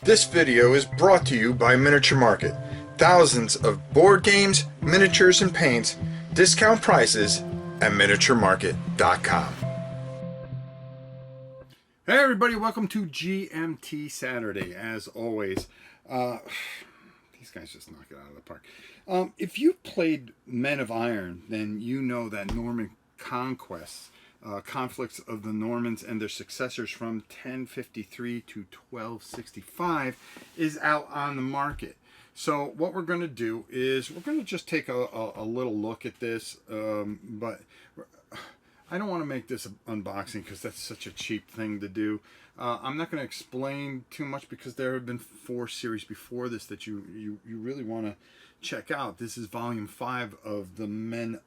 This video is brought to you by Miniature Market. Thousands of board games, miniatures, and paints, discount prices at miniaturemarket.com. Hey everybody, welcome to GMT Saturday. As always, these guys just knock it out of the park. If you've played Men of Iron, then you know that Norman Conquests, conflicts of the Normans and their successors from 1053 to 1265, is out on the market. So what we're going to do is we're going to just take a little look at this, but I don't want to make this an unboxing because that's such a cheap thing to do. I'm not going to explain too much because there have been 4 series before this that you really want to check out. This is volume 5 of the Men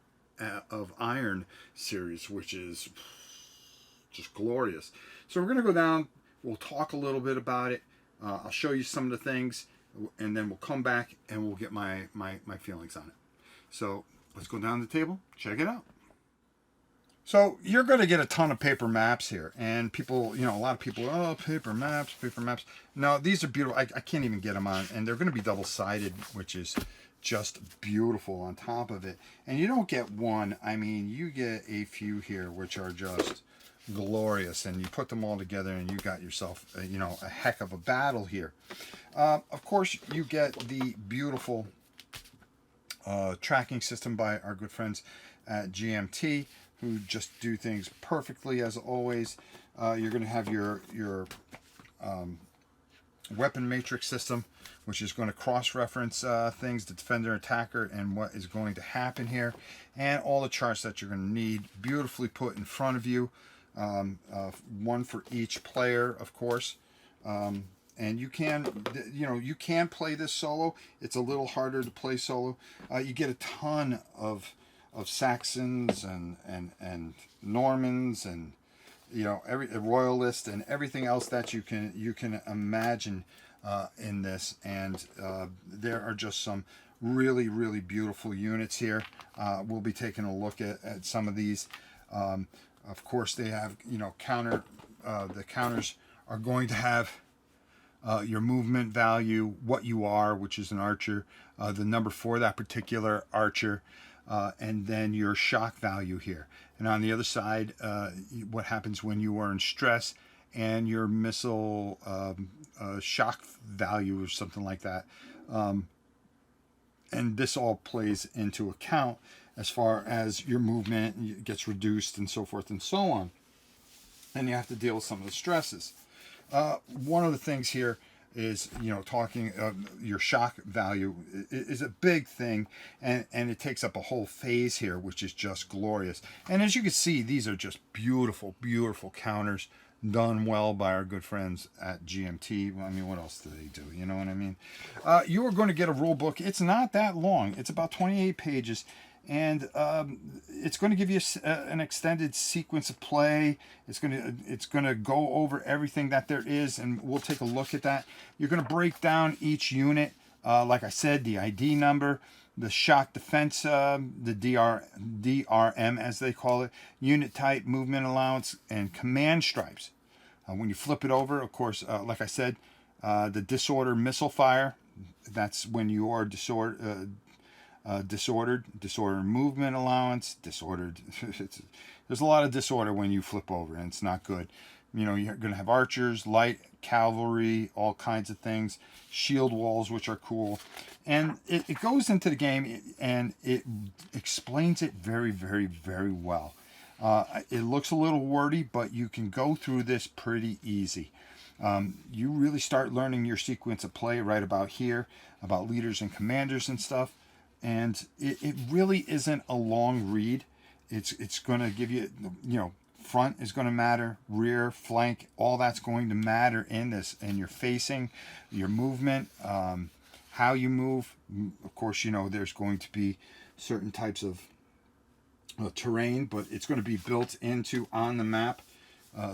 of Iron series, which is just glorious. So we're going to go down, we'll talk a little bit about it, I'll show you some of the things, and then we'll come back and we'll get my feelings on it. So let's go down to the table, check it out. So you're going to get a ton of paper maps here, and people, a lot of people, oh, paper maps, paper maps. No, these are beautiful. I can't even get them on, and they're going to be double-sided, which is just beautiful on top of it. And you don't get one, I mean, you get a few here, which are just glorious, and you put them all together, and you got yourself, a heck of a battle here. Of course, you get the beautiful tracking system by our good friends at GMT, who just do things perfectly as always. You're going to have your weapon matrix system, which is going to cross-reference things, the defender, attacker, and what is going to happen here, and all the charts that you're going to need, beautifully put in front of you, one for each player, of course. And you can play this solo. It's a little harder to play solo. You get a ton of Saxons and Normans and every royalists and everything else that you can imagine in this, and there are just some really beautiful units here. We'll be taking a look at some of these. Of course, they have the counters are going to have your movement value, what you are, which is an archer, the number for that particular archer, and then your shock value here. And on the other side, what happens when you are in stress, and your missile shock value or something like that. And this all plays into account as far as your movement gets reduced and so forth and so on. And you have to deal with some of the stresses. One of the things here is, talking your shock value is a big thing, and it takes up a whole phase here, which is just glorious. And as you can see, these are just beautiful counters done well by our good friends at GMT. I mean, what else do they do? You know what I mean? You are going to get a rule book. It's not that long. It's about 28 pages. And it's going to give you an extended sequence of play. It's going to go over everything that there is, and we'll take a look at that. You're going to break down each unit, like I said, the ID number, the shock defense, the DRM as they call it, unit type, movement allowance, and command stripes. When you flip it over, of course, like I said, the disorder missile fire. That's when you are disordered movement allowance, disordered. There's a lot of disorder when you flip over, and it's not good. You're going to have archers, light cavalry, all kinds of things, shield walls, which are cool. And it goes into the game, and it explains it very well. It looks a little wordy, but you can go through this pretty easy. You really start learning your sequence of play right about here, about leaders and commanders and stuff. And it really isn't a long read. It's going to give you, front is going to matter, rear, flank, all that's going to matter in this. And your facing, your movement, how you move. Of course, there's going to be certain types of terrain, but it's going to be built into on the map.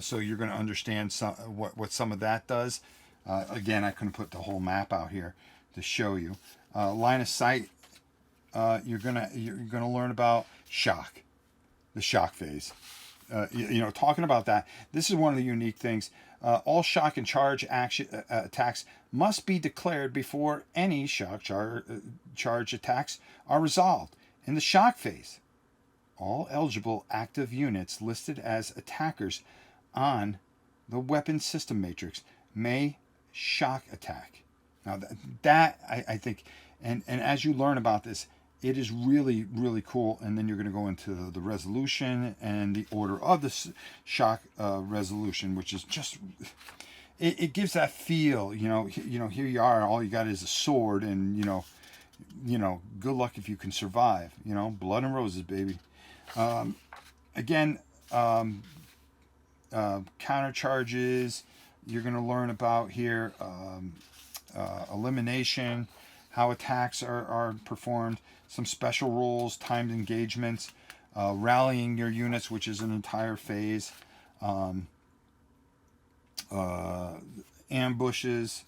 So you're going to understand what some of that does. Again, I couldn't put the whole map out here to show you. Line of sight. You're gonna learn about shock, the shock phase. Talking about that, this is one of the unique things. All shock and charge attacks must be declared before any charge attacks are resolved. In the shock phase, all eligible active units listed as attackers on the weapon system matrix may shock attack. Now I think, and as you learn about this, it is really, really cool. And then you're going to go into the resolution and the order of the shock resolution, which is just, it gives that feel. Here you are, all you got is a sword, and good luck if you can survive. Blood and roses, baby. Again, counter charges. You're going to learn about here. Elimination, how attacks are performed, some special rules, timed engagements, rallying your units, which is an entire phase, ambushes,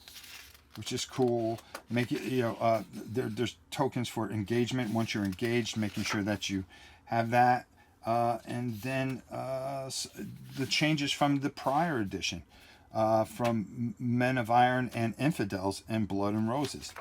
which is cool. Make it, there's tokens for engagement. Once you're engaged, making sure that you have that, and then the changes from the prior edition. From Men of Iron and Infidels and Blood and Roses.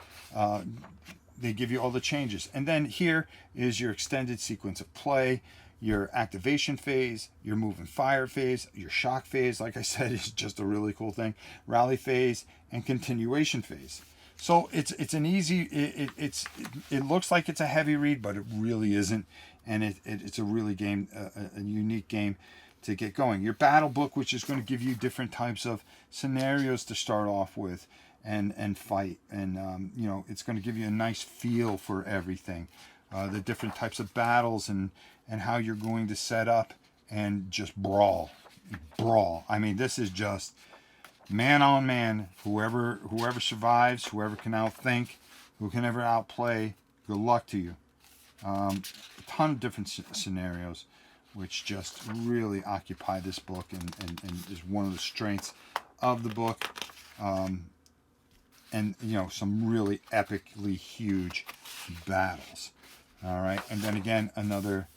They give you all the changes. And then here is your extended sequence of play, your activation phase, your move and fire phase, your shock phase, like I said, is just a really cool thing, rally phase, and continuation phase. So it's an easy, it looks like it's a heavy read, but it really isn't. And it's a really a unique game to get going. Your battle book, which is going to give you different types of scenarios to start off with and fight, and it's going to give you a nice feel for everything, the different types of battles and how you're going to set up and just brawl. I mean, this is just man on man. Whoever survives, whoever can outthink, who can ever outplay, good luck to you. A ton of different scenarios, which just really occupy this book and is one of the strengths of the book. And some really epically huge battles. All right, and then again, another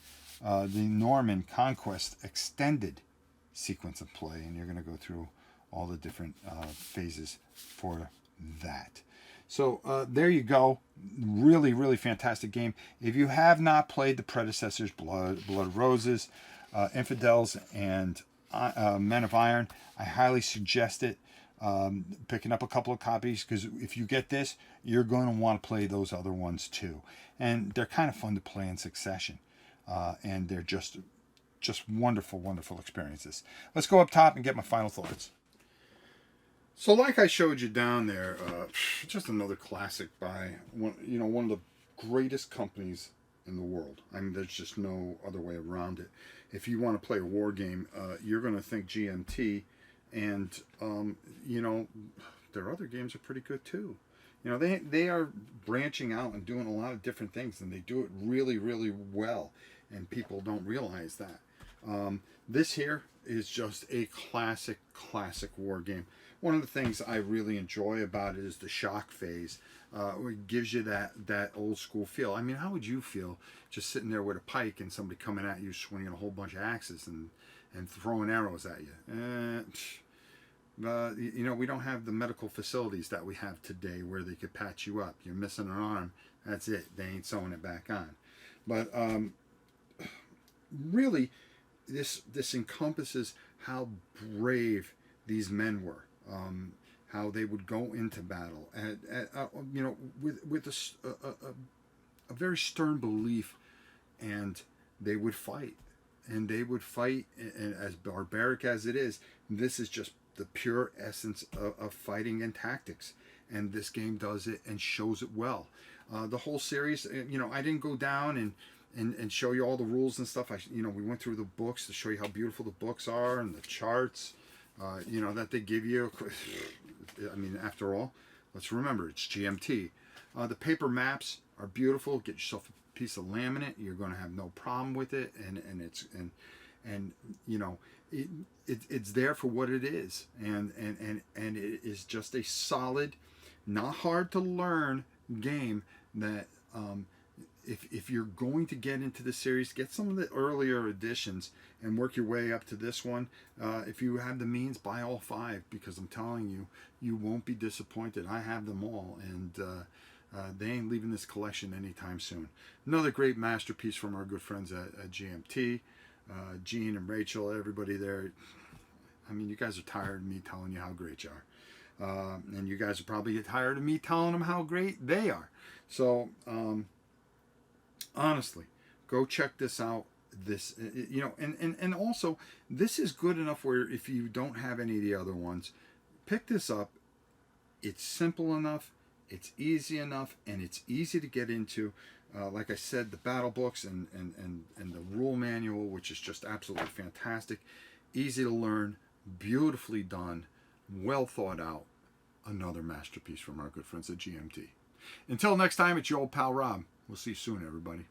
the Norman Conquest extended sequence of play, and you're going to go through all the different phases for that. So there you go. Really, really fantastic game. If you have not played the predecessors, Blood Roses, Infidels, and Men of Iron, I highly suggest it. Picking up a couple of copies, because if you get this, you're going to want to play those other ones too. And they're kind of fun to play in succession. And they're just wonderful, wonderful experiences. Let's go up top and get my final thoughts. So like I showed you down there, just another classic by one of the greatest companies in the world. I mean, there's just no other way around it. If you want to play a war game, you're going to think GMT, and their other games are pretty good too. They are branching out and doing a lot of different things, and they do it really, really well, and people don't realize that. This here is just a classic war game. One of the things I really enjoy about it is the shock phase. It gives you that old school feel. I mean, how would you feel just sitting there with a pike and somebody coming at you swinging a whole bunch of axes and throwing arrows at you? We don't have the medical facilities that we have today where they could patch you up. You're missing an arm, that's it. They ain't sewing it back on. But really, this encompasses how brave these men were. How they would go into battle, with a very stern belief, and they would fight, and as barbaric as it is, this is just the pure essence of fighting and tactics, and this game does it and shows it well. The whole series, I didn't go down and show you all the rules and stuff. We went through the books to show you how beautiful the books are and the charts. That they give you. I mean, after all, let's remember, it's GMT. The paper maps are beautiful. Get yourself a piece of laminate. You're going to have no problem with it. It's there for what it is. And it is just a solid, not hard to learn game that if you're going to get into the series, get some of the earlier editions and work your way up to this one. If you have the means, buy all 5, because I'm telling you, you won't be disappointed. I have them all, and they ain't leaving this collection anytime soon. Another great masterpiece from our good friends at GMT, Gene and Rachel, everybody there. I mean, you guys are tired of me telling you how great you are. And you guys are probably tired of me telling them how great they are. So, honestly, go check this out. This, and also, this is good enough where if you don't have any of the other ones, pick this up. It's simple enough, it's easy enough, and it's easy to get into. Like I said, the battle books and the rule manual, which is just absolutely fantastic, easy to learn, beautifully done, well thought out. Another masterpiece from our good friends at GMT. Until next time, it's your old pal Rob. We'll see you soon, everybody.